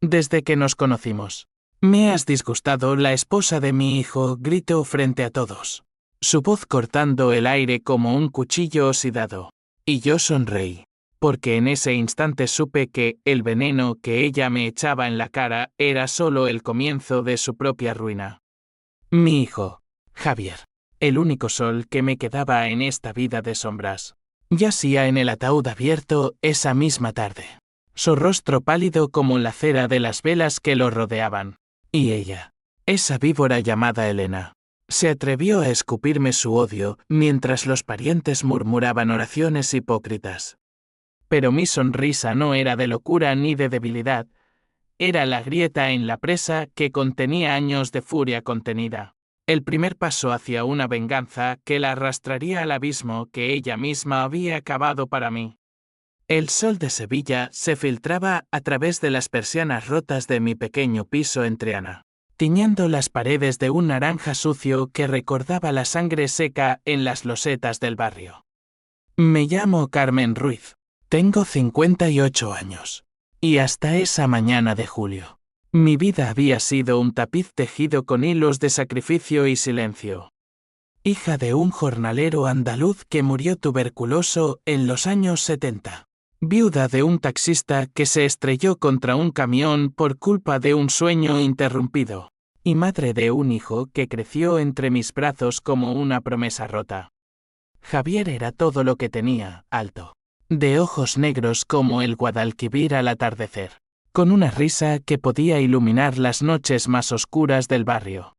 Desde que nos conocimos. Me has disgustado, la esposa de mi hijo, gritó frente a todos. Su voz cortando el aire como un cuchillo oxidado. Y yo sonreí. Porque en ese instante supe que el veneno que ella me echaba en la cara era solo el comienzo de su propia ruina. Mi hijo, Javier, el único sol que me quedaba en esta vida de sombras, yacía en el ataúd abierto esa misma tarde. Su rostro pálido como la cera de las velas que lo rodeaban. Y ella, esa víbora llamada Elena, se atrevió a escupirme su odio mientras los parientes murmuraban oraciones hipócritas. Pero mi sonrisa no era de locura ni de debilidad, era la grieta en la presa que contenía años de furia contenida. El primer paso hacia una venganza que la arrastraría al abismo que ella misma había cavado para mí. El sol de Sevilla se filtraba a través de las persianas rotas de mi pequeño piso en Triana, tiñendo las paredes de un naranja sucio que recordaba la sangre seca en las losetas del barrio. Me llamo Carmen Ruiz. Tengo 58 años. Y hasta esa mañana de julio, mi vida había sido un tapiz tejido con hilos de sacrificio y silencio. Hija de un jornalero andaluz que murió tuberculoso en los años 70. Viuda de un taxista que se estrelló contra un camión por culpa de un sueño interrumpido. Y madre de un hijo que creció entre mis brazos como una promesa rota. Javier era todo lo que tenía, alto, de ojos negros como el Guadalquivir al atardecer, con una risa que podía iluminar las noches más oscuras del barrio.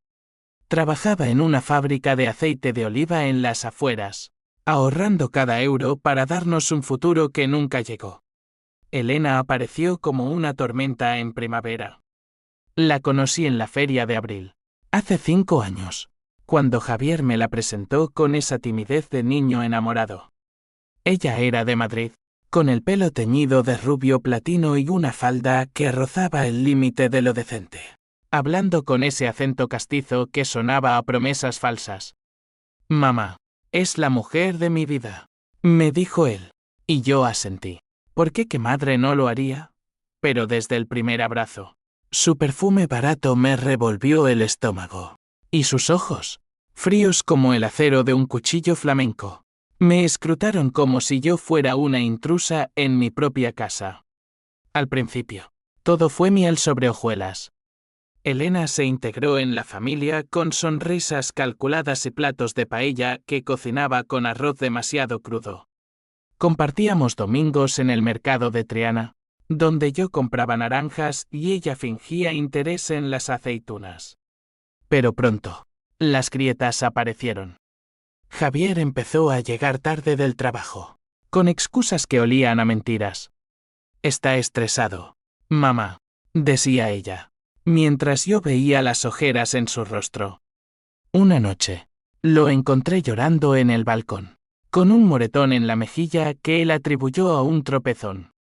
Trabajaba en una fábrica de aceite de oliva en las afueras, ahorrando cada euro para darnos un futuro que nunca llegó. Elena apareció como una tormenta en primavera. La conocí en la feria de abril, hace 5 años, cuando Javier me la presentó con esa timidez de niño enamorado. Ella era de Madrid, con el pelo teñido de rubio platino y una falda que rozaba el límite de lo decente, hablando con ese acento castizo que sonaba a promesas falsas. Mamá, es la mujer de mi vida, me dijo él, y yo asentí. ¿Por qué que madre no lo haría? Pero desde el primer abrazo, su perfume barato me revolvió el estómago, y sus ojos, fríos como el acero de un cuchillo flamenco, me escrutaron como si yo fuera una intrusa en mi propia casa. Al principio, todo fue miel sobre hojuelas. Elena se integró en la familia con sonrisas calculadas y platos de paella que cocinaba con arroz demasiado crudo. Compartíamos domingos en el mercado de Triana, donde yo compraba naranjas y ella fingía interés en las aceitunas. Pero pronto, las grietas aparecieron. Javier empezó a llegar tarde del trabajo, con excusas que olían a mentiras. Está estresado, mamá, decía ella, mientras yo veía las ojeras en su rostro. Una noche, lo encontré llorando en el balcón, con un moretón en la mejilla que él atribuyó a un tropezón.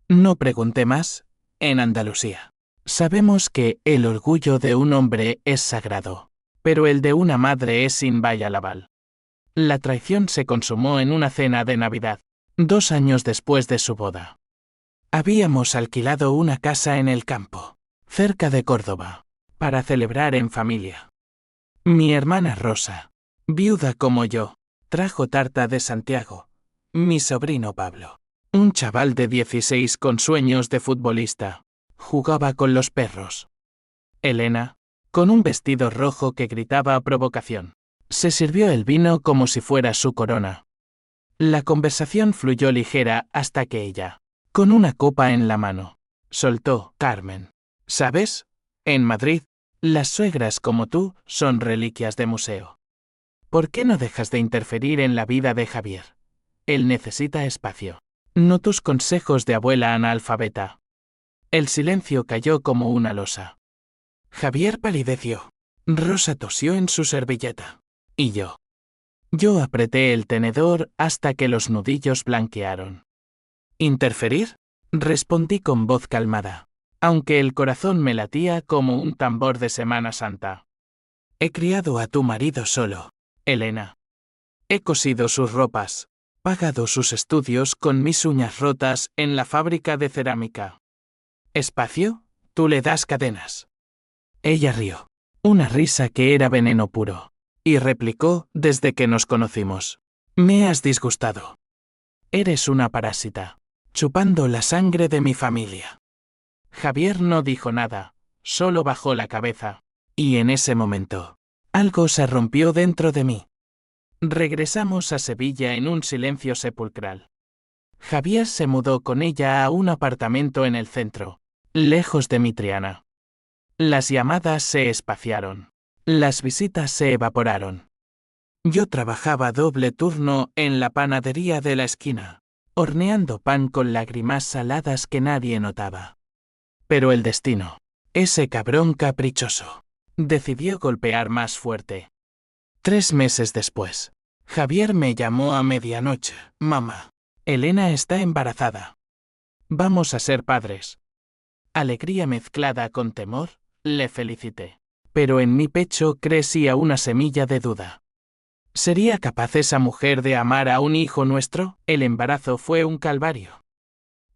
No pregunté más. En Andalucía, sabemos que el orgullo de un hombre es sagrado, pero el de una madre es inviolable. La traición se consumó en una cena de Navidad, 2 años después de su boda. Habíamos alquilado una casa en el campo, cerca de Córdoba, para celebrar en familia. Mi hermana Rosa, viuda como yo, trajo tarta de Santiago. Mi sobrino Pablo, un chaval de 16 con sueños de futbolista, jugaba con los perros. Elena, con un vestido rojo que gritaba a provocación, se sirvió el vino como si fuera su corona. La conversación fluyó ligera hasta que ella, con una copa en la mano, soltó: Carmen, ¿sabes? En Madrid, las suegras como tú son reliquias de museo. ¿Por qué no dejas de interferir en la vida de Javier? Él necesita espacio, no tus consejos de abuela analfabeta. El silencio cayó como una losa. Javier palideció. Rosa tosió en su servilleta. Y yo. Yo apreté el tenedor hasta que los nudillos blanquearon. ¿Interferir? Respondí con voz calmada, aunque el corazón me latía como un tambor de Semana Santa. He criado a tu marido solo, Elena. He cosido sus ropas, pagado sus estudios con mis uñas rotas en la fábrica de cerámica. ¿Espacio? Tú le das cadenas. Ella rió. Una risa que era veneno puro. Y replicó desde que nos conocimos. Me has disgustado. Eres una parásita, chupando la sangre de mi familia. Javier no dijo nada, solo bajó la cabeza. Y en ese momento, algo se rompió dentro de mí. Regresamos a Sevilla en un silencio sepulcral. Javier se mudó con ella a un apartamento en el centro, lejos de Mitriana. Las llamadas se espaciaron. Las visitas se evaporaron. Yo trabajaba doble turno en la panadería de la esquina, horneando pan con lágrimas saladas que nadie notaba. Pero el destino, ese cabrón caprichoso, decidió golpear más fuerte. 3 meses después, Javier me llamó a medianoche. Mamá, Elena está embarazada. Vamos a ser padres. Alegría mezclada con temor, le felicité. Pero en mi pecho crecía una semilla de duda. ¿Sería capaz esa mujer de amar a un hijo nuestro? El embarazo fue un calvario.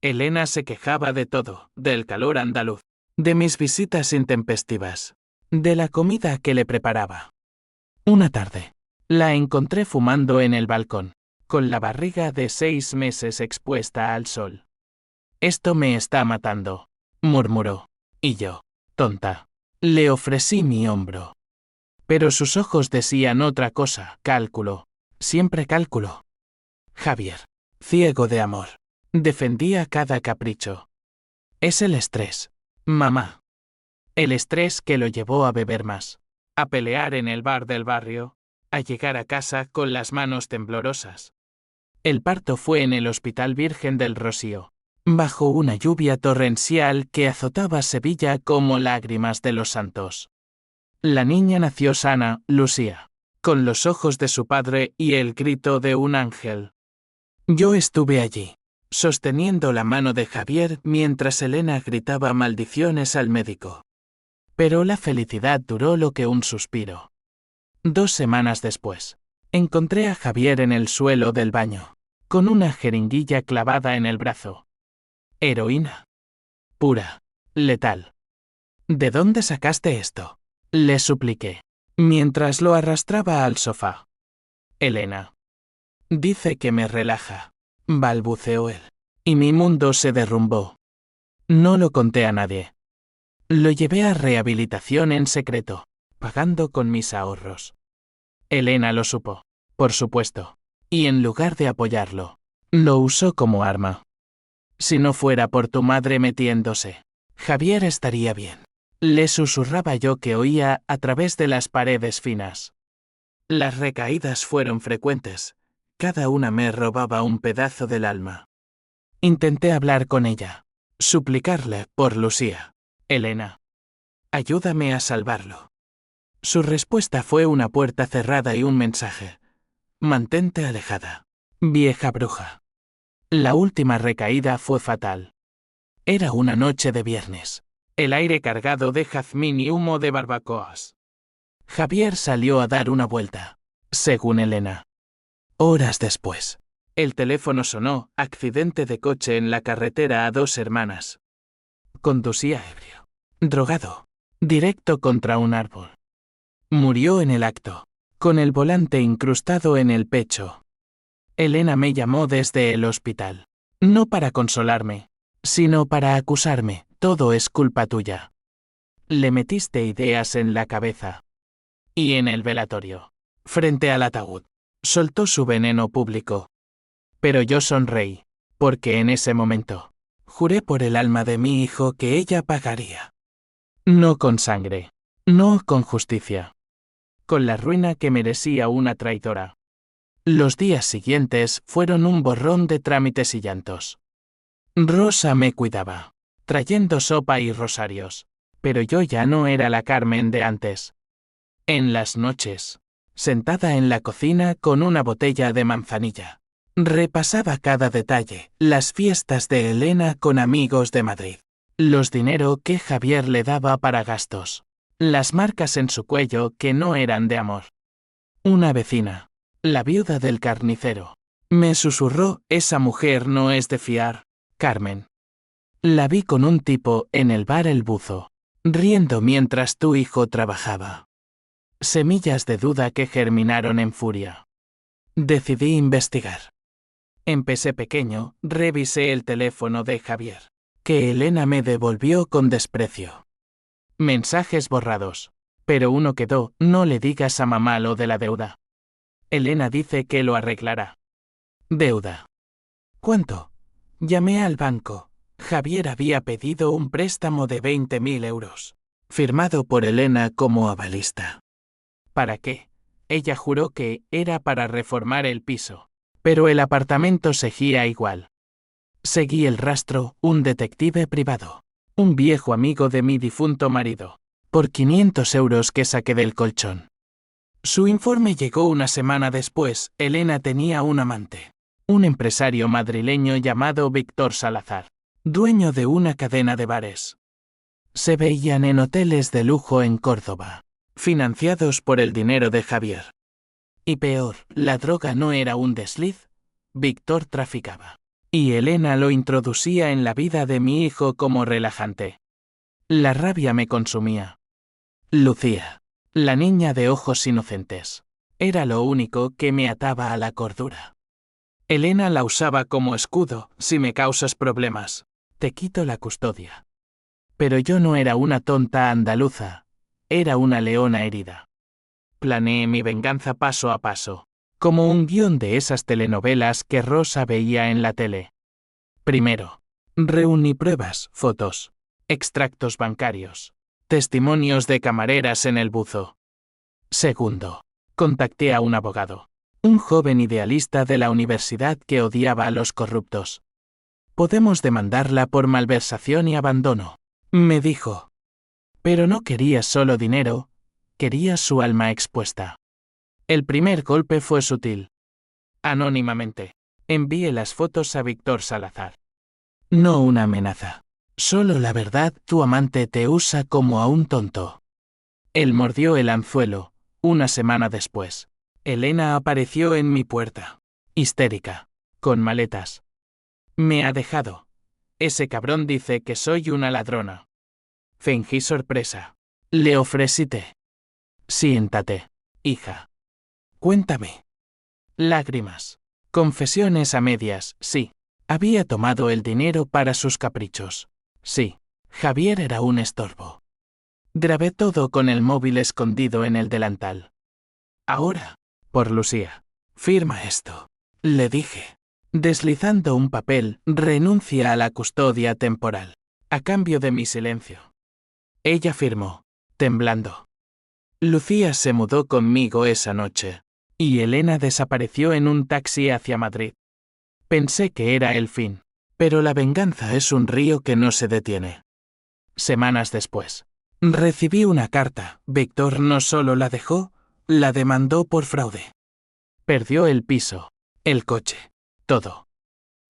Elena se quejaba de todo, del calor andaluz, de mis visitas intempestivas, de la comida que le preparaba. Una tarde, la encontré fumando en el balcón, con la barriga de 6 meses expuesta al sol. Esto me está matando, murmuró. Y yo, tonta, le ofrecí mi hombro. Pero sus ojos decían otra cosa. Cálculo. Siempre cálculo. Javier, ciego de amor, defendía cada capricho. Es el estrés, mamá. El estrés que lo llevó a beber más, a pelear en el bar del barrio, a llegar a casa con las manos temblorosas. El parto fue en el Hospital Virgen del Rocío, bajo una lluvia torrencial que azotaba Sevilla como lágrimas de los santos. La niña nació sana, Lucía, con los ojos de su padre y el grito de un ángel. Yo estuve allí, sosteniendo la mano de Javier mientras Elena gritaba maldiciones al médico. Pero la felicidad duró lo que un suspiro. 2 semanas después, encontré a Javier en el suelo del baño, con una jeringuilla clavada en el brazo. Heroína. Pura. Letal. ¿De dónde sacaste esto? Le supliqué, mientras lo arrastraba al sofá. Elena. Dice que me relaja, balbuceó él, y mi mundo se derrumbó. No lo conté a nadie. Lo llevé a rehabilitación en secreto, pagando con mis ahorros. Elena lo supo, por supuesto, y en lugar de apoyarlo, lo usó como arma. Si no fuera por tu madre metiéndose, Javier estaría bien. Le susurraba yo que oía a través de las paredes finas. Las recaídas fueron frecuentes, cada una me robaba un pedazo del alma. Intenté hablar con ella, suplicarle por Lucía. Elena, ayúdame a salvarlo. Su respuesta fue una puerta cerrada y un mensaje. Mantente alejada, vieja bruja. La última recaída fue fatal. Era una noche de viernes. El aire cargado de jazmín y humo de barbacoas. Javier salió a dar una vuelta, según Elena. Horas después, el teléfono sonó, accidente de coche en la carretera a 2 Hermanas. Conducía ebrio, drogado, directo contra un árbol. Murió en el acto, con el volante incrustado en el pecho. Elena me llamó desde el hospital, no para consolarme, sino para acusarme. Todo es culpa tuya. Le metiste ideas en la cabeza. Y en el velatorio, frente al ataúd, soltó su veneno público. Pero yo sonreí, porque en ese momento, juré por el alma de mi hijo que ella pagaría. No con sangre, no con justicia. Con la ruina que merecía una traidora. Los días siguientes fueron un borrón de trámites y llantos. Rosa me cuidaba, trayendo sopa y rosarios, pero yo ya no era la Carmen de antes. En las noches, sentada en la cocina con una botella de manzanilla, repasaba cada detalle, las fiestas de Elena con amigos de Madrid, los dinero que Javier le daba para gastos, las marcas en su cuello que no eran de amor. Una vecina, la viuda del carnicero, me susurró, esa mujer no es de fiar, Carmen. La vi con un tipo en el bar El Buzo, riendo mientras tu hijo trabajaba. Semillas de duda que germinaron en furia. Decidí investigar. Empecé pequeño, revisé el teléfono de Javier, que Elena me devolvió con desprecio. Mensajes borrados. Pero uno quedó: no le digas a mamá lo de la deuda. Elena dice que lo arreglará. Deuda. ¿Cuánto? Llamé al banco. Javier había pedido un préstamo de 20.000 euros, firmado por Elena como avalista. ¿Para qué? Ella juró que era para reformar el piso, pero el apartamento seguía igual. Seguí el rastro: un detective privado, un viejo amigo de mi difunto marido, por 500 euros que saqué del colchón. Su informe llegó una semana después. Elena tenía un amante, un empresario madrileño llamado Víctor Salazar, dueño de una cadena de bares. Se veían en hoteles de lujo en Córdoba, financiados por el dinero de Javier. Y peor, la droga no era un desliz. Víctor traficaba. Y Elena lo introducía en la vida de mi hijo como relajante. La rabia me consumía. Lucía, la niña de ojos inocentes, era lo único que me ataba a la cordura. Elena la usaba como escudo: si me causas problemas, te quito la custodia. Pero yo no era una tonta andaluza, era una leona herida. Planeé mi venganza paso a paso, como un guión de esas telenovelas que Rosa veía en la tele. Primero, reuní pruebas: fotos, extractos bancarios, testimonios de camareras en El Buzo. Segundo, contacté a un abogado, un joven idealista de la universidad que odiaba a los corruptos. Podemos demandarla por malversación y abandono, me dijo. Pero no quería solo dinero, quería su alma expuesta. El primer golpe fue sutil. Anónimamente, envié las fotos a Víctor Salazar. No una amenaza. Solo la verdad: tu amante te usa como a un tonto. Él mordió el anzuelo. Una semana después, Elena apareció en mi puerta, histérica, con maletas. Me ha dejado. Ese cabrón dice que soy una ladrona. Fingí sorpresa. Le ofrecí té. Siéntate, hija. Cuéntame. Lágrimas. Confesiones a medias: sí. Había tomado el dinero para sus caprichos. Sí. Javier era un estorbo. Grabé todo con el móvil escondido en el delantal. Ahora, por Lucía, firma esto, le dije, deslizando un papel: renuncia a la custodia temporal, a cambio de mi silencio. Ella firmó, temblando. Lucía se mudó conmigo esa noche, y Elena desapareció en un taxi hacia Madrid. Pensé que era el fin, pero la venganza es un río que no se detiene. Semanas después, recibí una carta. Víctor no solo la dejó, la demandó por fraude. Perdió el piso, el coche, todo.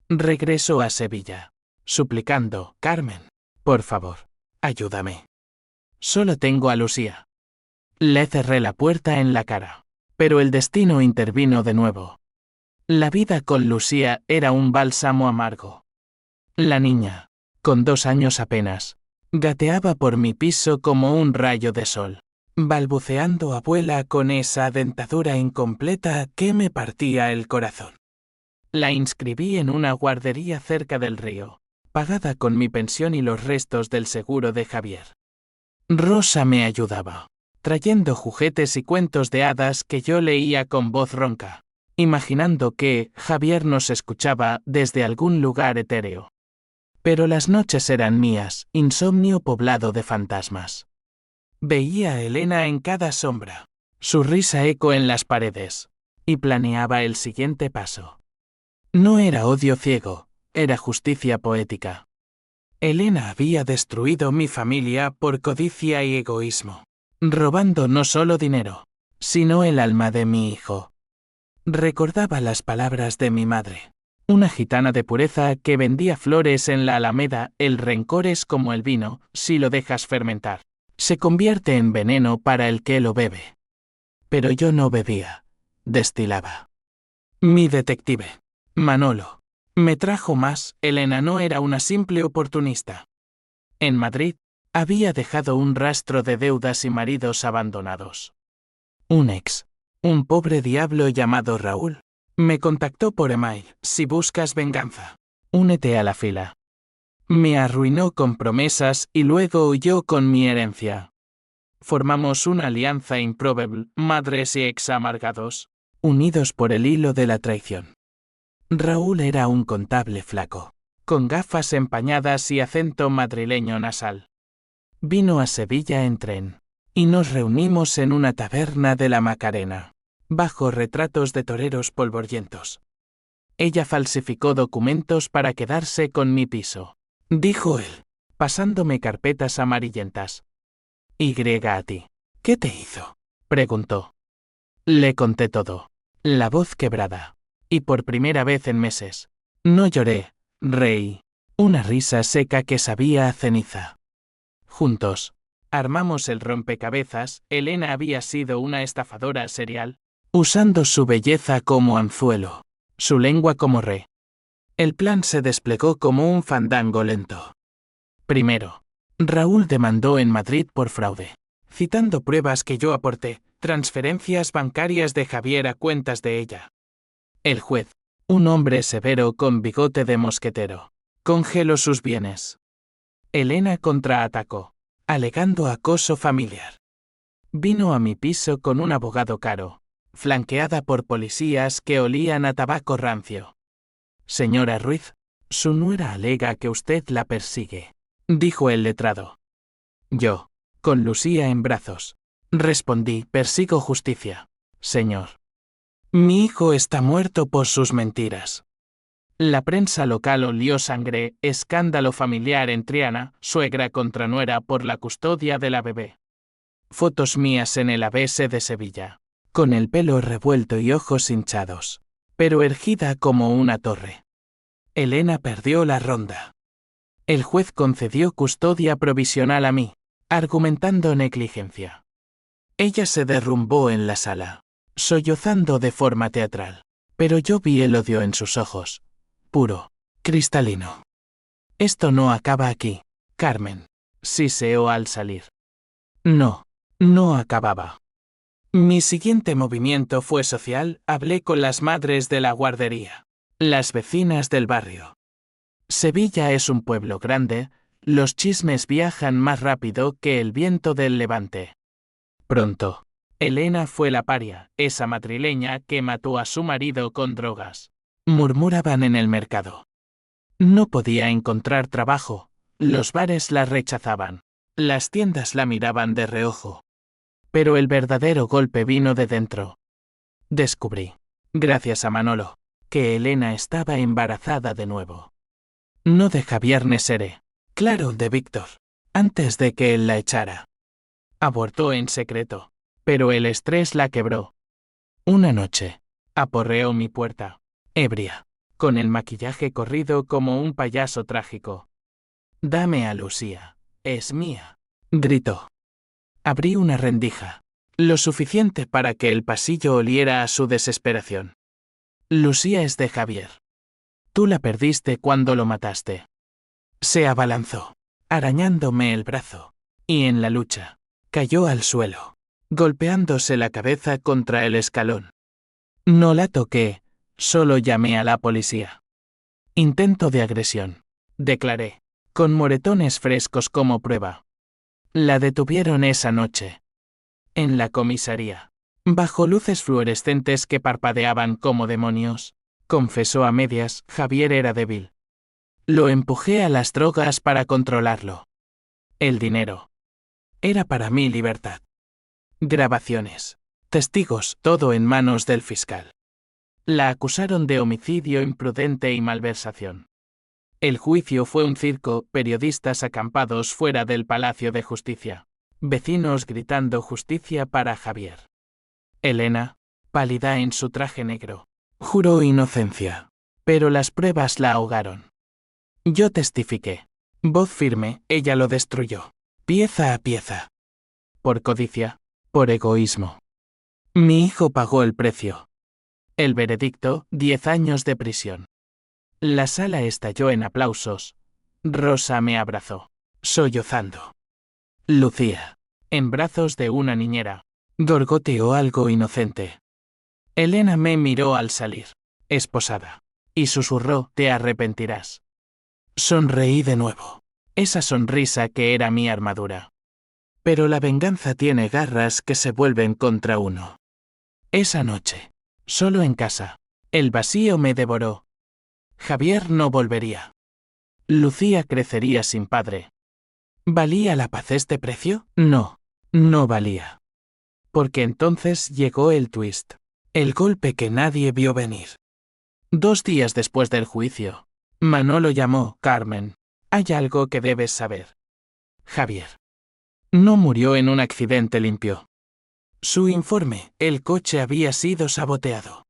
Regresó a Sevilla, suplicando: Carmen, por favor, ayúdame. Solo tengo a Lucía. Le cerré la puerta en la cara, pero el destino intervino de nuevo. La vida con Lucía era un bálsamo amargo. La niña, con 2 años apenas, gateaba por mi piso como un rayo de sol, balbuceando abuela con esa dentadura incompleta que me partía el corazón. La inscribí en una guardería cerca del río, pagada con mi pensión y los restos del seguro de Javier. Rosa me ayudaba, trayendo juguetes y cuentos de hadas que yo leía con voz ronca, imaginando que Javier nos escuchaba desde algún lugar etéreo. Pero las noches eran mías, insomnio poblado de fantasmas. Veía a Elena en cada sombra, su risa eco en las paredes, y planeaba el siguiente paso. No era odio ciego, era justicia poética. Elena había destruido mi familia por codicia y egoísmo, robando no solo dinero, sino el alma de mi hijo. Recordaba las palabras de mi madre, una gitana de pureza que vendía flores en la Alameda: el rencor es como el vino, si lo dejas fermentar, se convierte en veneno para el que lo bebe. Pero yo no bebía, destilaba. Mi detective, Manolo, Me trajo más, Elena no era una simple oportunista. En Madrid, había dejado un rastro de deudas y maridos abandonados. Un un pobre diablo llamado Raúl, me contactó por email. Si buscas venganza, únete a la fila. Me arruinó con promesas y luego huyó con mi herencia. Formamos una alianza improbable, madres y ex amargados, unidos por el hilo de la traición. Raúl era un contable flaco, con gafas empañadas y acento madrileño nasal. Vino a Sevilla en tren, y nos reunimos en una taberna de la Macarena, bajo retratos de toreros polvorientos. Ella falsificó documentos para quedarse con mi piso, dijo él, pasándome carpetas amarillentas. ¿Y a ti? ¿Qué te hizo?, preguntó. Le conté todo, la voz quebrada, y por primera vez en meses. No lloré, reí, una risa seca que sabía a ceniza. Juntos, armamos el rompecabezas. Elena había sido una estafadora serial, usando su belleza como anzuelo, su lengua como El plan se desplegó como un fandango lento. Primero, Raúl demandó en Madrid por fraude, citando pruebas que yo aporté, transferencias bancarias de Javier a cuentas de ella. El juez, un hombre severo con bigote de mosquetero, congeló sus bienes. Elena contraatacó, alegando acoso familiar. Vino a mi piso con un abogado caro, flanqueada por policías que olían a tabaco rancio. Señora Ruiz, su nuera alega que usted la persigue, dijo el letrado. Yo, con Lucía en brazos, respondí: persigo justicia, señor. Mi hijo está muerto por sus mentiras. La prensa local olió sangre, escándalo familiar en Triana, suegra contra nuera por la custodia de la bebé. Fotos mías en el ABC de Sevilla, con el pelo revuelto y ojos hinchados, pero erguida como una torre. Elena perdió la ronda. El juez concedió custodia provisional a mí, argumentando negligencia. Ella se derrumbó en la sala, sollozando de forma teatral, pero yo vi el odio en sus ojos, puro, cristalino. Esto no acaba aquí, Carmen, siseó al salir. No, no acababa. Mi siguiente movimiento fue social. Hablé con las madres de la guardería, las vecinas del barrio. Sevilla es un pueblo grande, los chismes viajan más rápido que el viento del levante. Pronto, Elena fue la paria, esa madrileña que mató a su marido con drogas. Murmuraban en el mercado. No podía encontrar trabajo, los bares la rechazaban, las tiendas la miraban de reojo. Pero el verdadero golpe vino de dentro. Descubrí, gracias a Manolo, que Elena estaba embarazada de nuevo. No de Javier Nesere, claro, de Víctor, antes de que él la echara. Abortó en secreto, pero el estrés la quebró. Una noche, aporreó mi puerta, ebria, con el maquillaje corrido como un payaso trágico. Dame a Lucía, es mía, gritó. Abrí una rendija, lo suficiente para que el pasillo oliera a su desesperación. Lucía es de Javier. Tú la perdiste cuando lo mataste. Se abalanzó, arañándome el brazo, y en la lucha, cayó al suelo, golpeándose la cabeza contra el escalón. No la toqué, solo llamé a la policía. Intento de agresión, declaré, con moretones frescos como prueba. La detuvieron esa noche. En la comisaría, bajo luces fluorescentes que parpadeaban como demonios, confesó a medias. Javier era débil. Lo empujé a las drogas para controlarlo. El dinero era para mi libertad. Grabaciones, testigos, todo en manos del fiscal. La acusaron de homicidio imprudente y malversación. El juicio fue un circo, periodistas acampados fuera del Palacio de Justicia, vecinos gritando justicia para Javier. Elena, pálida en su traje negro, juró inocencia, pero las pruebas la ahogaron. Yo testifiqué. Voz firme, ella lo destruyó, pieza a pieza. Por codicia, por egoísmo. Mi hijo pagó el precio. El veredicto, 10 años de prisión. La sala estalló en aplausos. Rosa me abrazó, sollozando. Lucía, en brazos de una niñera, gorgoteó algo inocente. Elena me miró al salir, esposada, y susurró: «Te arrepentirás». Sonreí de nuevo. Esa sonrisa que era mi armadura. Pero la venganza tiene garras que se vuelven contra uno. Esa noche, solo en casa, el vacío me devoró. Javier no volvería. Lucía crecería sin padre. ¿Valía la paz este precio? No, no valía. Porque entonces llegó el twist. El golpe que nadie vio venir. 2 días después del juicio, Manolo llamó: «Carmen, hay algo que debes saber». Javier no murió en un accidente limpio. Su informe: el coche había sido saboteado.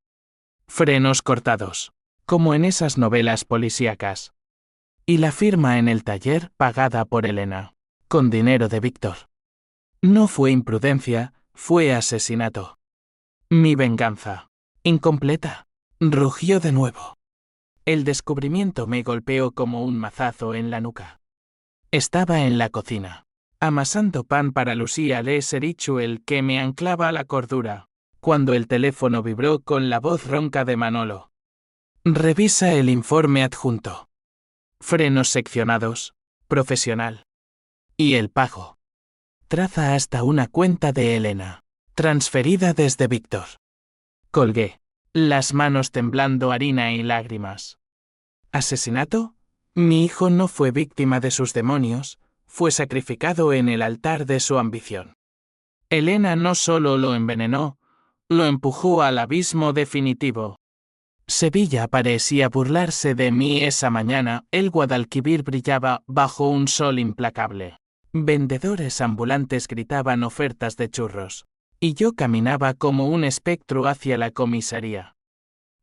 Frenos cortados, como en esas novelas policíacas. Y la firma en el taller pagada por Elena, con dinero de Víctor. No fue imprudencia, fue asesinato. Mi venganza, incompleta, rugió de nuevo. El descubrimiento me golpeó como un mazazo en la nuca. Estaba en la cocina, amasando pan para Lucía Les Rituel que me anclaba a la cordura, cuando el teléfono vibró con la voz ronca de Manolo. Revisa el informe adjunto. Frenos seccionados, profesional. Y el pago. Traza hasta una cuenta de Elena, transferida desde Víctor. Colgué, las manos temblando, harina y lágrimas. ¿Asesinato? Mi hijo no fue víctima de sus demonios, fue sacrificado en el altar de su ambición. Elena no solo lo envenenó, lo empujó al abismo definitivo. Sevilla parecía burlarse de mí esa mañana, el Guadalquivir brillaba bajo un sol implacable. Vendedores ambulantes gritaban ofertas de churros, y yo caminaba como un espectro hacia la comisaría.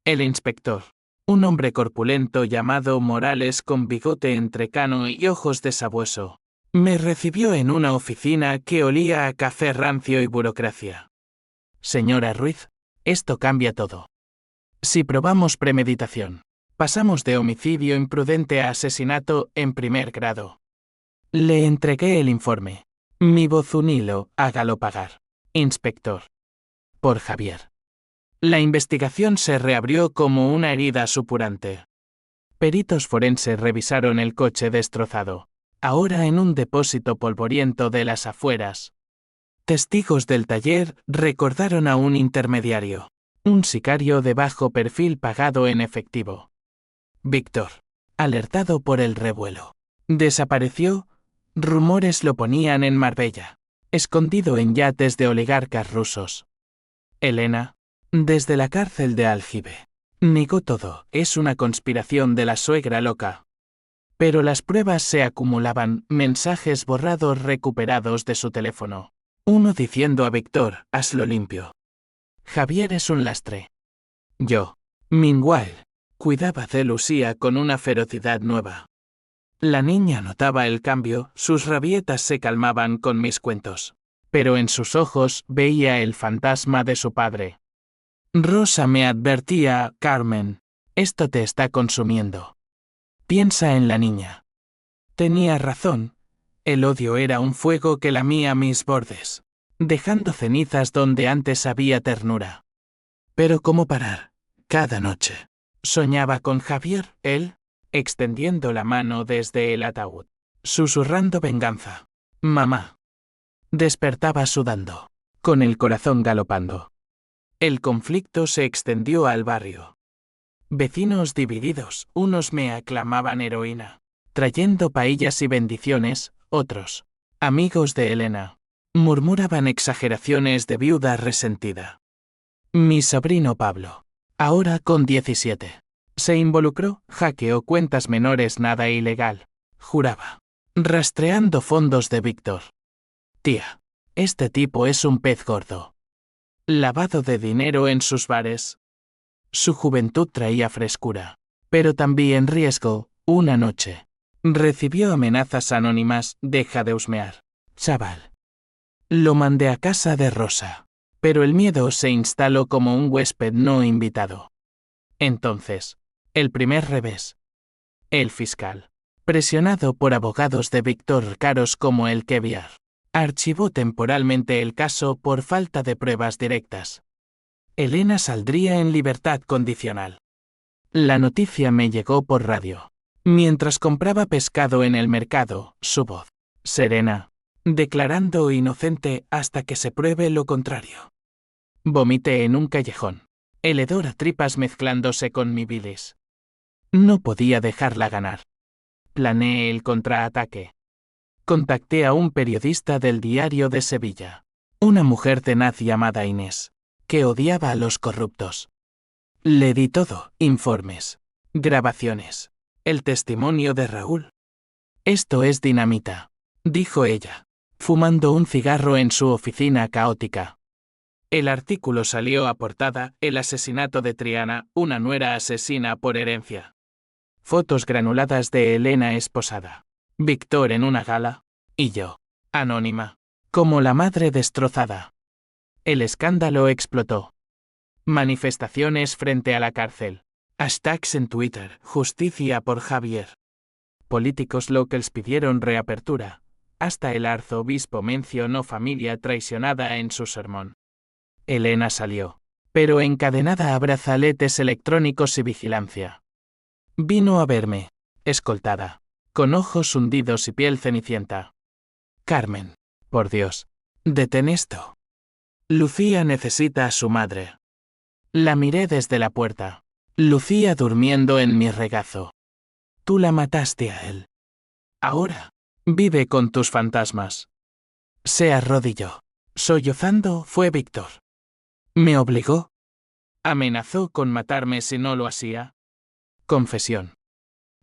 El inspector, un hombre corpulento llamado Morales con bigote entrecano y ojos de sabueso, me recibió en una oficina que olía a café rancio y burocracia. Señora Ruiz, esto cambia todo. Si probamos premeditación, pasamos de homicidio imprudente a asesinato en primer grado. Le entregué el informe. Mi voz un hilo, hágalo pagar. Inspector. Por Javier. La investigación se reabrió como una herida supurante. Peritos forenses revisaron el coche destrozado, ahora en un depósito polvoriento de las afueras. Testigos del taller recordaron a un intermediario, un sicario de bajo perfil pagado en efectivo. Víctor, alertado por el revuelo, desapareció. Rumores lo ponían en Marbella, escondido en yates de oligarcas rusos. Elena, desde la cárcel de Aljibe, negó todo, es una conspiración de la suegra loca. Pero las pruebas se acumulaban, mensajes borrados recuperados de su teléfono. Uno diciendo a Víctor: «Hazlo limpio. Javier es un lastre». Yo, meanwhile, cuidaba de Lucía con una ferocidad nueva. La niña notaba el cambio, sus rabietas se calmaban con mis cuentos. Pero en sus ojos veía el fantasma de su padre. Rosa me advertía: «Carmen, esto te está consumiendo. Piensa en la niña». Tenía razón. El odio era un fuego que lamía mis bordes, dejando cenizas donde antes había ternura. Pero ¿cómo parar? Cada noche soñaba con Javier, él, extendiendo la mano desde el ataúd, susurrando venganza. «Mamá». Despertaba sudando, con el corazón galopando. El conflicto se extendió al barrio. Vecinos divididos, unos me aclamaban heroína, trayendo paellas y bendiciones, otros, amigos de Elena, murmuraban exageraciones de viuda resentida. Mi sobrino Pablo, ahora con 17, se involucró, hackeó cuentas menores, nada ilegal, juraba, rastreando fondos de Víctor. Tía, este tipo es un pez gordo. Lavado de dinero en sus bares. Su juventud traía frescura, pero también riesgo. Una noche recibió amenazas anónimas: «Deja de husmear, chaval». Lo mandé a casa de Rosa, pero el miedo se instaló como un huésped no invitado. Entonces, El primer revés. El fiscal, presionado por abogados de Víctor caros como el Keviar, archivó temporalmente el caso por falta de pruebas directas. Elena saldría en libertad condicional. La noticia me llegó por radio. Mientras compraba pescado en el mercado, su voz, serena, declarando inocente hasta que se pruebe lo contrario. Vomité en un callejón. El hedor a tripas mezclándose con mi bilis. No podía dejarla ganar. Planeé el contraataque. Contacté a un periodista del Diario de Sevilla, una mujer tenaz llamada Inés, que odiaba a los corruptos. Le di todo, informes, grabaciones, el testimonio de Raúl. Esto es dinamita, dijo ella, fumando un cigarro en su oficina caótica. El artículo salió a portada: el asesinato de Triana, una nuera asesina por herencia. Fotos granuladas de Elena esposada, Víctor en una gala, y yo, anónima, como la madre destrozada. El escándalo explotó. Manifestaciones frente a la cárcel. Hashtags en Twitter: justicia por Javier. Políticos locales pidieron reapertura. Hasta el arzobispo mencionó familia traicionada en su sermón. Elena salió, pero encadenada a brazaletes electrónicos y vigilancia. Vino a verme, escoltada, con ojos hundidos y piel cenicienta. Carmen, por Dios, detén esto. Lucía necesita a su madre. La miré desde la puerta. Lucía durmiendo en mi regazo. Tú la mataste a él. Ahora, vive con tus fantasmas. Se arrodilló. Sollozando, fue Víctor. ¿Me obligó? ¿Amenazó con matarme si no lo hacía? Confesión.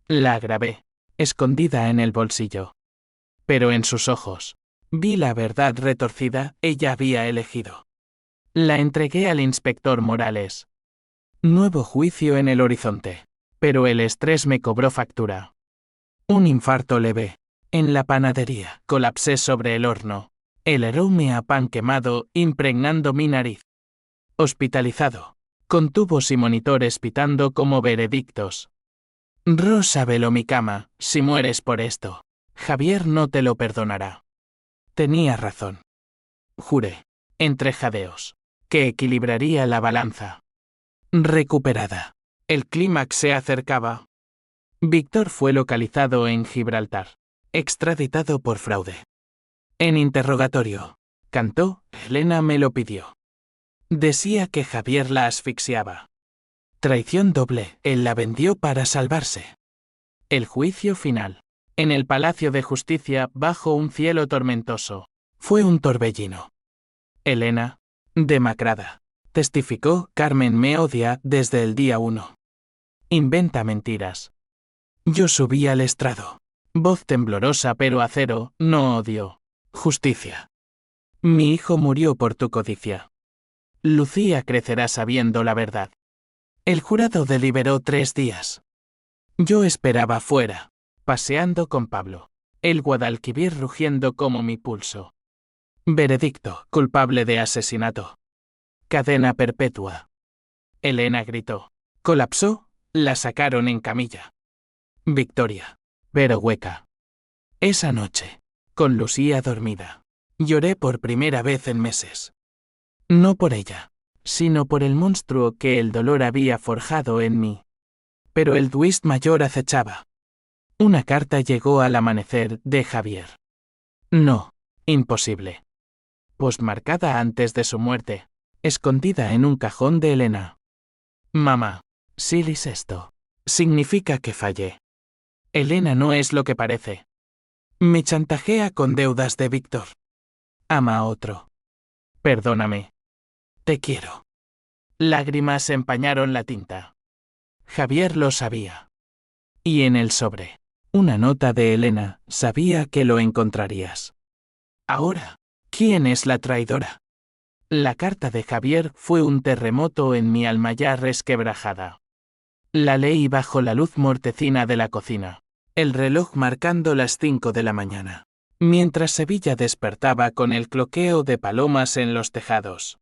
La grabé, escondida en el bolsillo. Pero en sus ojos, vi la verdad retorcida. Ella había elegido. La entregué al inspector Morales. Nuevo juicio en el horizonte. Pero el estrés me cobró factura. Un infarto leve. En la panadería, colapsé sobre el horno. El aroma a pan quemado impregnando mi nariz. Hospitalizado, con tubos y monitores pitando como veredictos. Rosa veló mi cama: si mueres por esto, Javier no te lo perdonará. Tenía razón. Juré, entre jadeos, que equilibraría la balanza. Recuperada. El clímax se acercaba. Víctor fue localizado en Gibraltar, extraditado por fraude. En interrogatorio, cantó: Elena me lo pidió. Decía que Javier la asfixiaba. Traición doble: él la vendió para salvarse. El juicio final. En el Palacio de Justicia, bajo un cielo tormentoso. Fue un torbellino. Elena, demacrada, testificó: Carmen me odia desde el día 1. Inventa mentiras. Yo subí al estrado. Voz temblorosa pero acero: no odio. Justicia. Mi hijo murió por tu codicia. Lucía crecerá sabiendo la verdad. El jurado deliberó 3 días. Yo esperaba fuera, paseando con Pablo, el Guadalquivir rugiendo como mi pulso. Veredicto: culpable de asesinato. Cadena perpetua. Elena gritó. Colapsó, la sacaron en camilla. Victoria, pero hueca. Esa noche, con Lucía dormida, lloré por primera vez en meses. No por ella, sino por el monstruo que el dolor había forjado en mí. Pero el twist mayor acechaba. Una carta llegó al amanecer de Javier. No, imposible. Postmarcada antes de su muerte, escondida en un cajón de Elena. Mamá, si lees esto, significa que fallé. Elena no es lo que parece. Me chantajea con deudas de Víctor. Ama a otro. Perdóname. Te quiero. Lágrimas empañaron la tinta. Javier lo sabía. Y en el sobre, una nota de Elena: sabía que lo encontrarías. Ahora, ¿quién es la traidora? La carta de Javier fue un terremoto en mi alma ya resquebrajada. La leí bajo la luz mortecina de la cocina, el reloj marcando las 5 de la mañana, mientras Sevilla despertaba con el cloqueo de palomas en los tejados.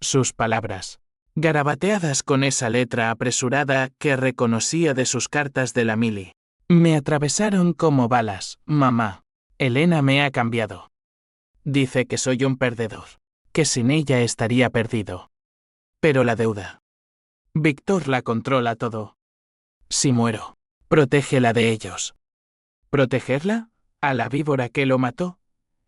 Sus palabras, Garabateadas con esa letra apresurada que reconocía de sus cartas de la mili. Me atravesaron como balas, mamá. Elena me ha cambiado. Dice que soy un perdedor, que sin ella estaría perdido. Pero la deuda. Víctor la controla todo. Si muero, protégela de ellos. ¿Protegerla? ¿A la víbora que lo mató?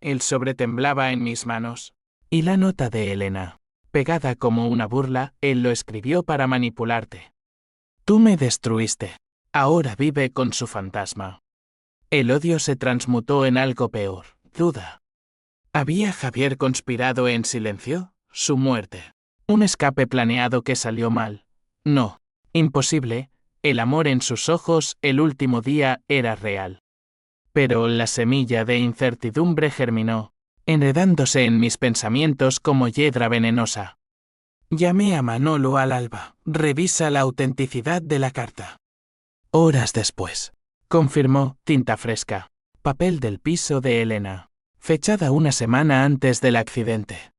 El sobre temblaba en mis manos. Y la nota de Elena, pegada como una burla, él lo escribió para manipularte. Tú me destruiste. Ahora vive con su fantasma. El odio se transmutó en algo peor, duda. ¿Había Javier conspirado en silencio? Su muerte. ¿Un escape planeado que salió mal? No. Imposible. El amor en sus ojos el último día era real. Pero la semilla de incertidumbre germinó, enredándose en mis pensamientos como hiedra venenosa. Llamé a Manolo al alba. Revisa la autenticidad de la carta. Horas después. Confirmó, tinta fresca. Papel del piso de Elena. Fechada una semana antes del accidente.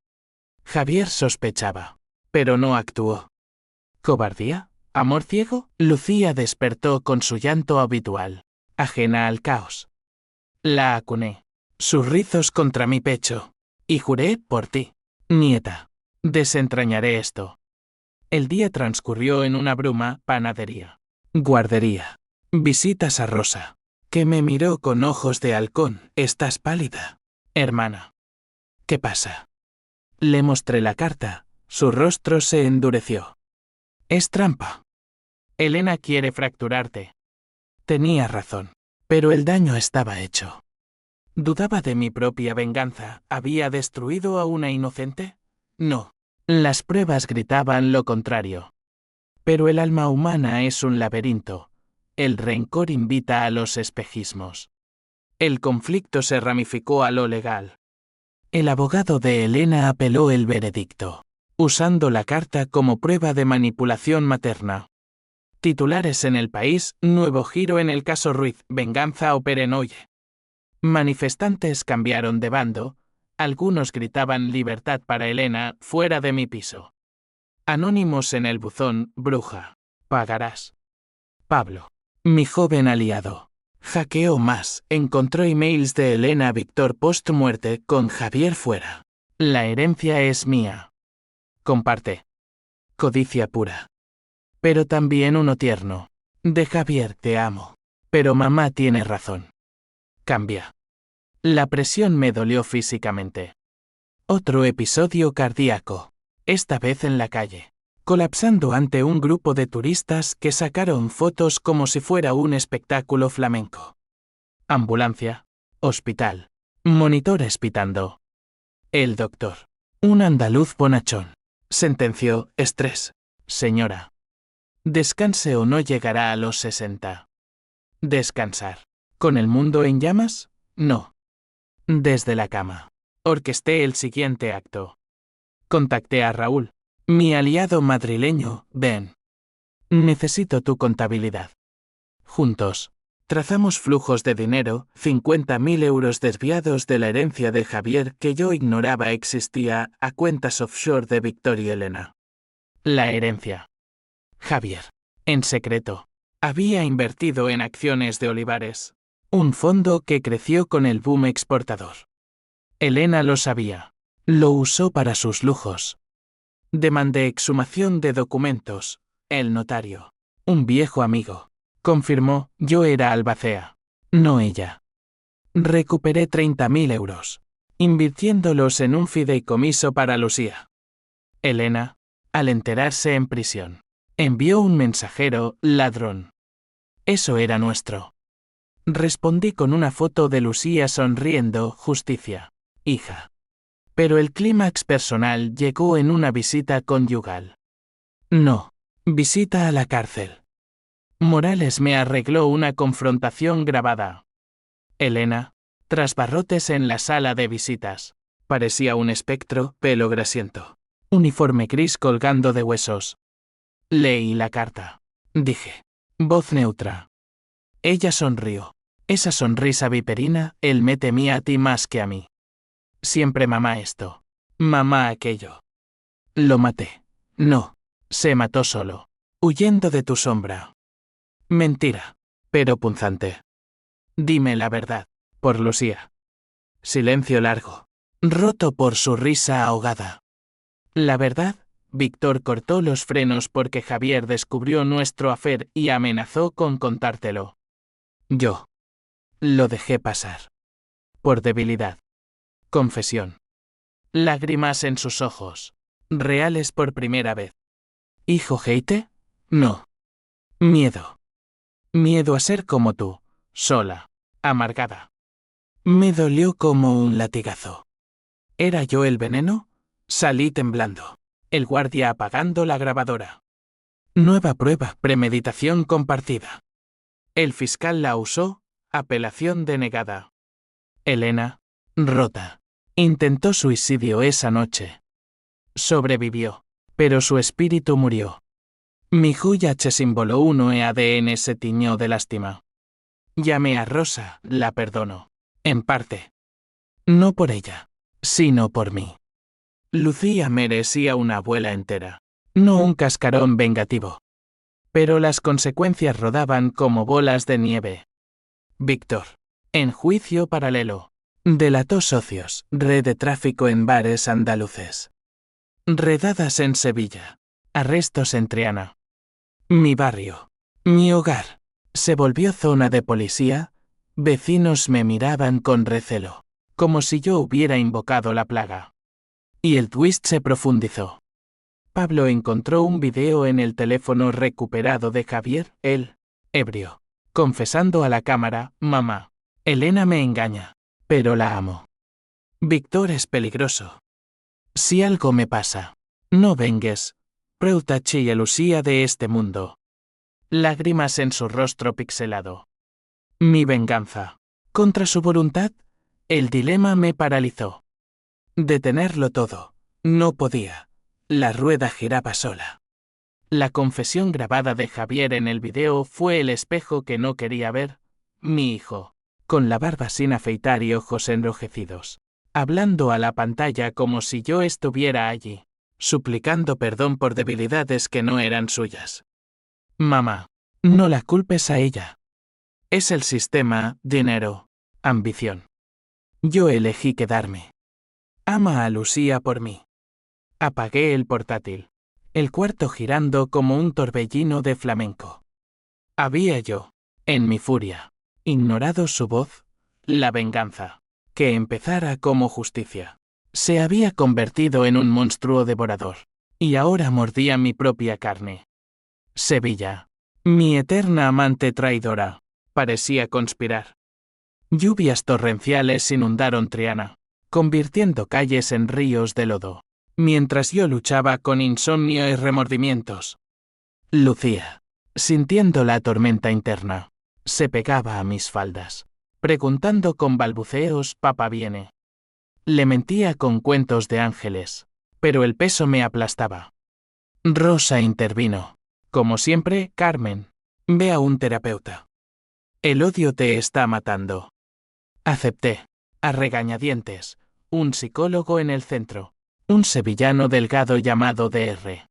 Javier sospechaba, pero no actuó. ¿Cobardía? ¿Amor ciego? Lucía despertó con su llanto habitual, ajena al caos. La acuné. Sus rizos contra mi pecho. Y juré por ti, nieta. Desentrañaré esto. El día transcurrió en una bruma, panadería. Guardería. Visitas a Rosa, que me miró con ojos de halcón. Estás pálida, hermana. ¿Qué pasa? Le mostré la carta. Su rostro se endureció. Es trampa. Elena quiere fracturarte. Tenía razón, pero el daño estaba hecho. ¿Dudaba de mi propia venganza? ¿Había destruido a una inocente? No. Las pruebas gritaban lo contrario. Pero el alma humana es un laberinto. El rencor invita a los espejismos. El conflicto se ramificó a lo legal. El abogado de Elena apeló el veredicto, usando la carta como prueba de manipulación materna. Titulares en El País, nuevo giro en el caso Ruiz, venganza o perenoye. Manifestantes cambiaron de bando, algunos gritaban libertad para Elena, fuera de mi piso. Anónimos en el buzón, bruja, pagarás. Pablo, mi joven aliado. Hackeó más, encontró emails de Elena Víctor post-muerte con Javier fuera. La herencia es mía. Comparte. Codicia pura. Pero también uno tierno. De Javier te amo. Pero mamá tiene razón. Cambia. La presión me dolió físicamente. Otro episodio cardíaco. Esta vez en la calle. Colapsando ante un grupo de turistas que sacaron fotos como si fuera un espectáculo flamenco. Ambulancia. Hospital. Monitores pitando. El doctor. Un andaluz bonachón. Sentenció, estrés. Señora. Descanse o no llegará a los 60. Descansar. ¿Con el mundo en llamas? No. Desde la cama. Orquesté el siguiente acto. Contacté a Raúl. Mi aliado madrileño, ven. Necesito tu contabilidad. Juntos, trazamos flujos de dinero, 50.000 euros desviados de la herencia de Javier que yo ignoraba existía, a cuentas offshore de Víctor y Elena. La herencia. Javier, en secreto, había invertido en acciones de Olivares, un fondo que creció con el boom exportador. Elena lo sabía. Lo usó para sus lujos. Demandé exhumación de documentos. El notario, un viejo amigo, confirmó, yo era albacea, no ella. Recuperé 30.000 euros, invirtiéndolos en un fideicomiso para Lucía. Elena, al enterarse en prisión, envió un mensajero, ladrón. Eso era nuestro. Respondí con una foto de Lucía sonriendo, justicia, hija. Pero el clímax personal llegó en una visita conyugal. No, visita a la cárcel. Morales me arregló una confrontación grabada. Elena, tras barrotes en la sala de visitas, parecía un espectro, pelo grasiento. Uniforme gris colgando de huesos. Leí la carta. Dije. Voz neutra. Ella sonrió. Esa sonrisa viperina, él me temía a ti más que a mí. Siempre mamá esto. Mamá aquello. Lo maté. No. Se mató solo, huyendo de tu sombra. Mentira, pero punzante. Dime la verdad, por Lucía. Silencio largo, roto por su risa ahogada. La verdad, Víctor cortó los frenos porque Javier descubrió nuestro afer y amenazó con contártelo. Yo lo dejé pasar. Por debilidad. Confesión. Lágrimas en sus ojos. Reales por primera vez. ¿Hijo Heite? No. Miedo. Miedo a ser como tú, sola, amargada. Me dolió como un latigazo. ¿Era yo el veneno? Salí temblando. El guardia apagando la grabadora. Nueva prueba, premeditación compartida. El fiscal la usó, apelación denegada. Elena, rota, intentó suicidio esa noche. Sobrevivió, pero su espíritu murió. Mi joya H símbolo 1 ADN se tiñó de lástima. Llamé a Rosa, la perdono. En parte. No por ella, sino por mí. Lucía merecía una abuela entera, no un cascarón vengativo. Pero las consecuencias rodaban como bolas de nieve. Víctor, en juicio paralelo, delató socios, red de tráfico en bares andaluces. Redadas en Sevilla, arrestos en Triana. Mi barrio, mi hogar, se volvió zona de policía, vecinos me miraban con recelo, como si yo hubiera invocado la plaga. Y el twist se profundizó. Pablo encontró un video en el teléfono recuperado de Javier, él, ebrio, confesando a la cámara, mamá, Elena me engaña, pero la amo. Víctor es peligroso. Si algo me pasa, no vengues, preutachi y Lucía de este mundo. Lágrimas en su rostro pixelado. Mi venganza. Contra su voluntad, el dilema me paralizó. Detenerlo todo. No podía. La rueda giraba sola. La confesión grabada de Javier en el video fue el espejo que no quería ver, mi hijo, con la barba sin afeitar y ojos enrojecidos, hablando a la pantalla como si yo estuviera allí, suplicando perdón por debilidades que no eran suyas. Mamá, no la culpes a ella. Es el sistema, dinero, ambición. Yo elegí quedarme. Ama a Lucía por mí. Apagué el portátil. El cuarto girando como un torbellino de flamenco. Había yo, en mi furia, ignorado su voz, la venganza, que empezara como justicia. Se había convertido en un monstruo devorador, y ahora mordía mi propia carne. Sevilla, mi eterna amante traidora, parecía conspirar. Lluvias torrenciales inundaron Triana, convirtiendo calles en ríos de lodo, mientras yo luchaba con insomnio y remordimientos. Lucía, sintiendo la tormenta interna, se pegaba a mis faldas, preguntando con balbuceos: «¿Papá viene?». Le mentía con cuentos de ángeles, pero el peso me aplastaba. Rosa intervino. Como siempre, Carmen, ve a un terapeuta. El odio te está matando. Acepté, a regañadientes, un psicólogo en el centro, un sevillano delgado llamado Dr.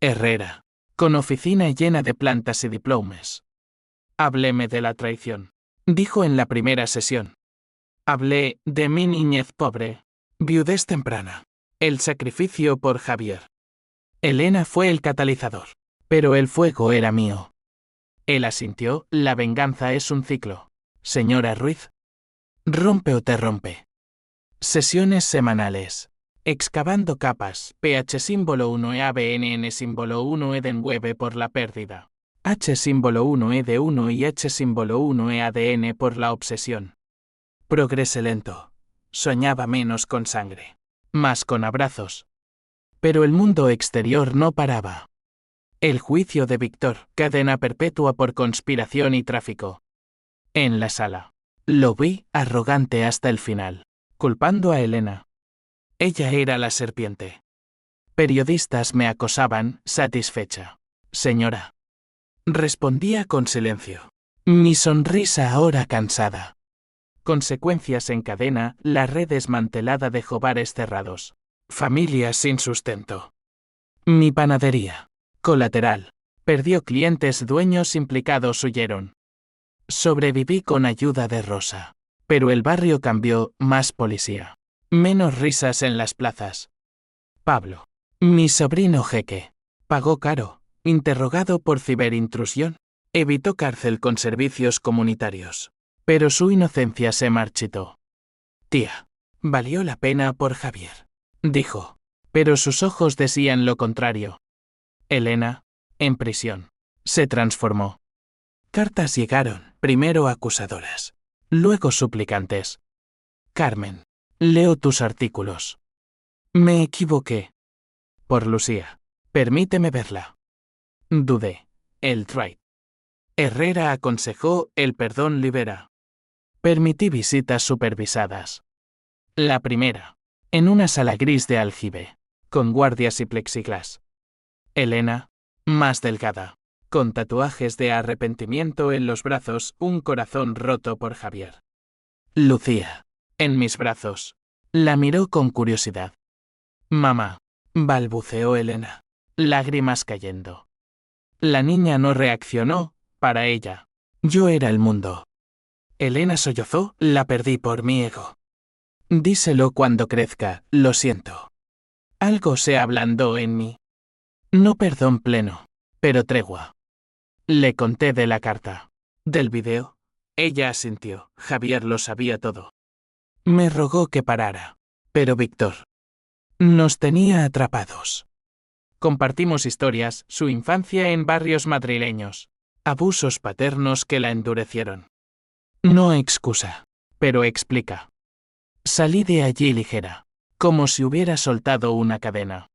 Herrera, con oficina llena de plantas y diplomas. Hábleme de la traición, dijo en la primera sesión. Hablé de mi niñez pobre, viudez temprana, el sacrificio por Javier. Elena fue el catalizador, pero el fuego era mío. Él asintió: la venganza es un ciclo, señora Ruiz. Rompe o te rompe. Sesiones semanales. Excavando capas, pH símbolo 1 ABNN símbolo 1 Edenweb por la pérdida. H símbolo 1 ED1 y H símbolo 1 ADN por la obsesión. Progrese lento. Soñaba menos con sangre, más con abrazos. Pero el mundo exterior no paraba. El juicio de Víctor, cadena perpetua por conspiración y tráfico. En la sala. Lo vi, arrogante hasta el final, culpando a Elena. Ella era la serpiente. Periodistas me acosaban, satisfecha. Señora. Respondía con silencio. Mi sonrisa ahora cansada. Consecuencias en cadena, la red desmantelada de hogares cerrados. Familias sin sustento. Mi panadería. Colateral. Perdió clientes, dueños implicados huyeron. Sobreviví con ayuda de Rosa. Pero el barrio cambió, más policía. Menos risas en las plazas. Pablo. Mi sobrino Jeque. Pagó caro, interrogado por ciberintrusión. Evitó cárcel con servicios comunitarios. Pero su inocencia se marchitó. Tía. Valió la pena por Javier. Dijo. Pero sus ojos decían lo contrario. Elena, en prisión, se transformó. Cartas llegaron, primero acusadoras, luego suplicantes. Carmen, leo tus artículos. Me equivoqué. Por Lucía, permíteme verla. Dudé. El trade. Herrera aconsejó, el perdón libera. Permití visitas supervisadas. La primera, en una sala gris de aljibe, con guardias y plexiglas. Elena, más delgada, con tatuajes de arrepentimiento en los brazos, un corazón roto por Javier. Lucía, en mis brazos, la miró con curiosidad. Mamá, balbuceó Elena, lágrimas cayendo. La niña no reaccionó, para ella. Yo era el mundo. Elena sollozó, la perdí por mi ego. Díselo cuando crezca, lo siento. Algo se ablandó en mí. No perdón pleno, pero tregua. Le conté de la carta. Del video. Ella asintió, Javier lo sabía todo. Me rogó que parara. Pero Víctor. Nos tenía atrapados. Compartimos historias, su infancia en barrios madrileños. Abusos paternos que la endurecieron. No excusa, pero explica. Salí de allí ligera, como si hubiera soltado una cadena.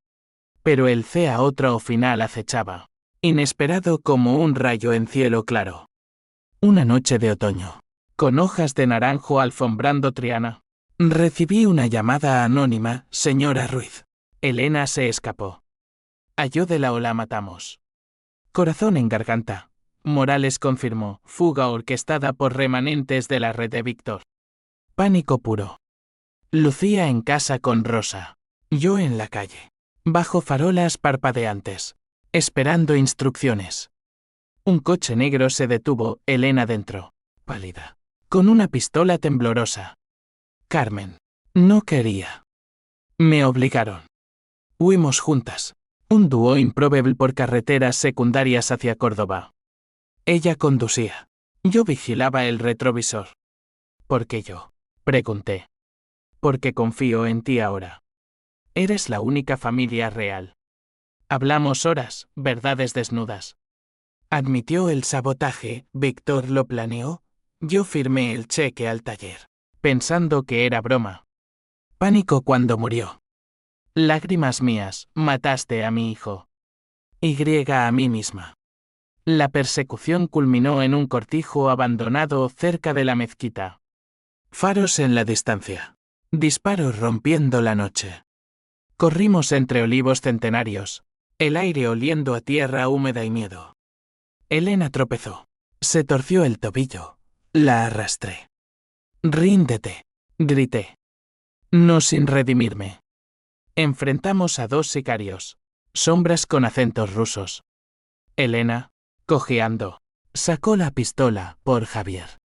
Pero el otro final acechaba, inesperado como un rayo en cielo claro. Una noche de otoño, con hojas de naranjo alfombrando Triana, recibí una llamada anónima, señora Ruiz. Elena se escapó. Halló de la ola matamos. Corazón en garganta. Morales confirmó, fuga orquestada por remanentes de la red de Víctor. Pánico puro. Lucía en casa con Rosa. Yo en la calle. Bajo farolas parpadeantes. Esperando instrucciones. Un coche negro se detuvo, Elena dentro. Pálida. Con una pistola temblorosa. Carmen. No quería. Me obligaron. Huimos juntas. Un dúo improbable por carreteras secundarias hacia Córdoba. Ella conducía. Yo vigilaba el retrovisor. ¿Por qué yo? Pregunté. Porque confío en ti ahora. Eres la única familia real. Hablamos horas, verdades desnudas. Admitió el sabotaje, Víctor lo planeó. Yo firmé el cheque al taller, pensando que era broma. Pánico cuando murió. Lágrimas mías, mataste a mi hijo. Y a mí misma. La persecución culminó en un cortijo abandonado cerca de la mezquita. Faros en la distancia. Disparos rompiendo la noche. Corrimos entre olivos centenarios, el aire oliendo a tierra húmeda y miedo. Elena tropezó. Se torció el tobillo. La arrastré. Ríndete, grité. No sin redimirme. Enfrentamos a dos sicarios, sombras con acentos rusos. Elena, cojeando, sacó la pistola por Javier.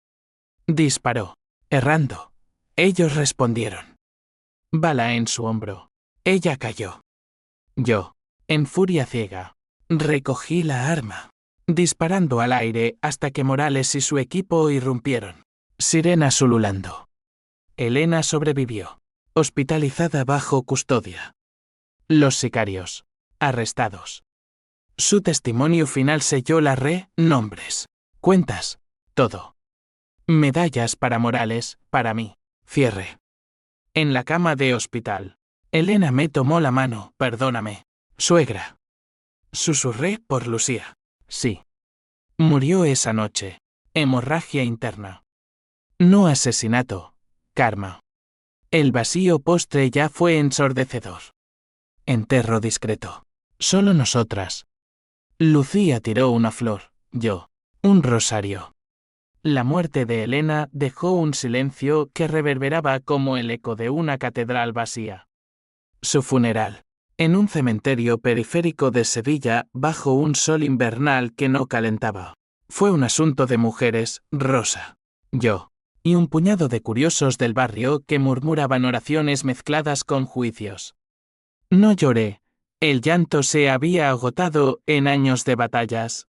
Disparó, errando. Ellos respondieron. Bala en su hombro. Ella cayó. Yo, en furia ciega, recogí la arma, disparando al aire hasta que Morales y su equipo irrumpieron. Sirenas ululando. Elena sobrevivió, hospitalizada bajo custodia. Los sicarios, arrestados. Su testimonio final selló la nombres, cuentas, todo. Medallas para Morales, para mí, cierre. En la cama de hospital, Elena me tomó la mano, perdóname, suegra. Susurré por Lucía. Sí. Murió esa noche. Hemorragia interna. No asesinato, karma. El vacío postre ya fue ensordecedor. Enterro discreto. Solo nosotras. Lucía tiró una flor, yo, un rosario. La muerte de Elena dejó un silencio que reverberaba como el eco de una catedral vacía. Su funeral. en un cementerio periférico de Sevilla bajo un sol invernal que no calentaba. Fue un asunto de mujeres, Rosa, yo, y un puñado de curiosos del barrio que murmuraban oraciones mezcladas con juicios. No lloré, el llanto se había agotado en años de batallas.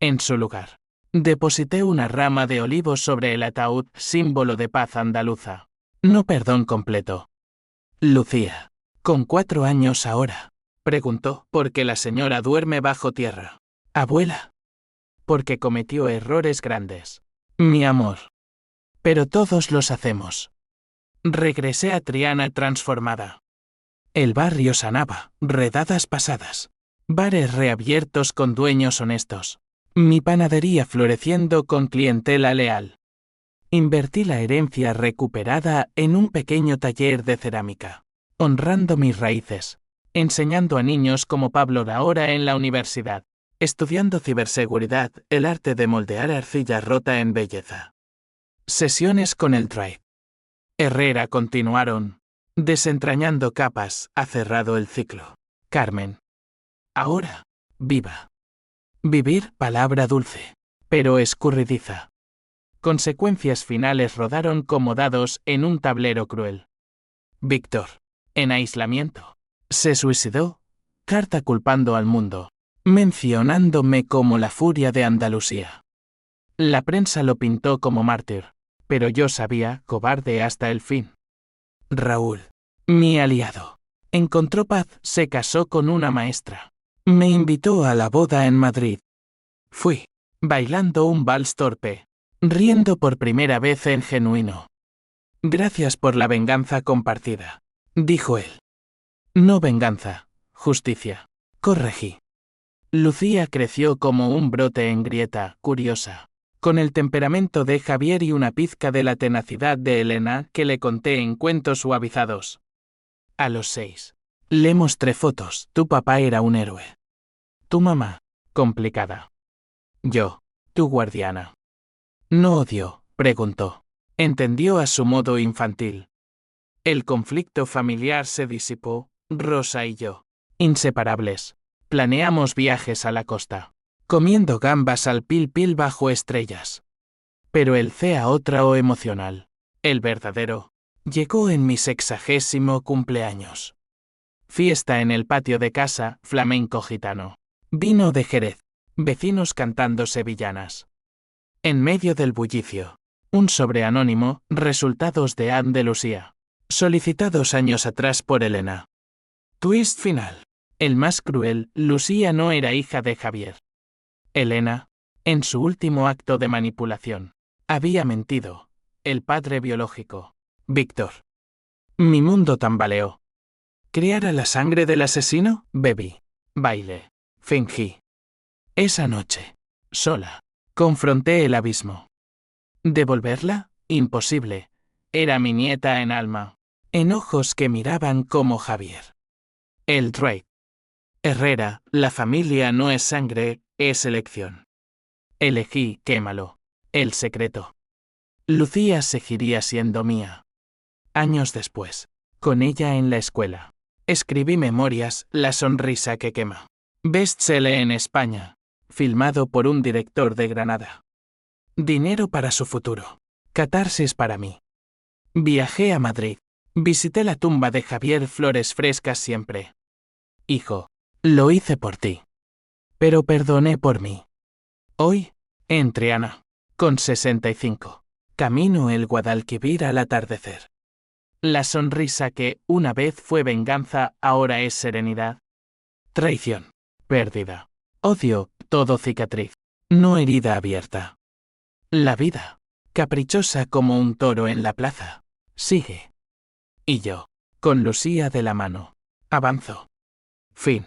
En su lugar, deposité una rama de olivo sobre el ataúd, símbolo de paz andaluza. No perdón completo. Lucía, ¿con 4 años ahora? Preguntó, porque la señora duerme bajo tierra. Abuela. Porque cometió errores grandes. Mi amor. Pero todos los hacemos. Regresé a Triana transformada. El barrio sanaba, redadas pasadas. Bares reabiertos con dueños honestos. Mi panadería floreciendo con clientela leal. Invertí la herencia recuperada en un pequeño taller de cerámica, honrando mis raíces, enseñando a niños como Pablo ahora en la universidad, estudiando ciberseguridad, el arte de moldear arcilla rota en belleza. Sesiones con el Drive Herrera continuaron. Desentrañando capas, ha cerrado el ciclo. Carmen. Ahora, viva. Vivir, palabra dulce, pero escurridiza. Consecuencias finales rodaron como dados en un tablero cruel. Víctor, en aislamiento, se suicidó, carta culpando al mundo, mencionándome como la furia de Andalucía. La prensa lo pintó como mártir, pero yo sabía, cobarde hasta el fin. Raúl, mi aliado, encontró paz, se casó con una maestra. Me invitó a la boda en Madrid. Fui, bailando un vals torpe, riendo por primera vez en genuino. Gracias por la venganza compartida, dijo él. No venganza, justicia, corregí. Lucía creció como un brote en grieta, curiosa, con el temperamento de Javier y una pizca de la tenacidad de Elena que le conté en cuentos suavizados. A los 6. Le mostré fotos, tu papá era un héroe. Tu mamá, complicada. Yo, tu guardiana. ¿No odió?, preguntó. Entendió a su modo infantil. El conflicto familiar se disipó, Rosa y yo, inseparables, planeamos viajes a la costa, comiendo gambas al pil-pil bajo estrellas. Pero el otro emocional, el verdadero, llegó en mi 60º cumpleaños. Fiesta en el patio de casa, flamenco gitano. Vino de Jerez, vecinos cantando sevillanas. En medio del bullicio, un sobre anónimo, resultados de Andalucía, solicitados años atrás por Elena. Twist final. El más cruel, Lucía no era hija de Javier. Elena, en su último acto de manipulación, había mentido. El padre biológico, Víctor. Mi mundo tambaleó. ¿Crear a la sangre del asesino? Bebí. Bailé. Fingí. Esa noche, sola, confronté el abismo. ¿Devolverla? Imposible. Era mi nieta en alma, en ojos que miraban como Javier. El Drake. Herrera, la familia no es sangre, es elección. Elegí, quémalo. El secreto. Lucía seguiría siendo mía. Años después, con ella en la escuela, escribí Memorias, la sonrisa que quema. Bestseller en España, filmado por un director de Granada. Dinero para su futuro. Catarsis para mí. Viajé a Madrid. Visité la tumba de Javier, flores frescas siempre. Hijo, lo hice por ti. Pero perdoné por mí. Hoy, en Triana, con 65, camino el Guadalquivir al atardecer. La sonrisa que, una vez fue venganza, ahora es serenidad. Traición. Pérdida. Odio, todo cicatriz. No herida abierta. La vida, caprichosa como un toro en la plaza, sigue. Y yo, con Lucía de la mano, avanzo. Fin.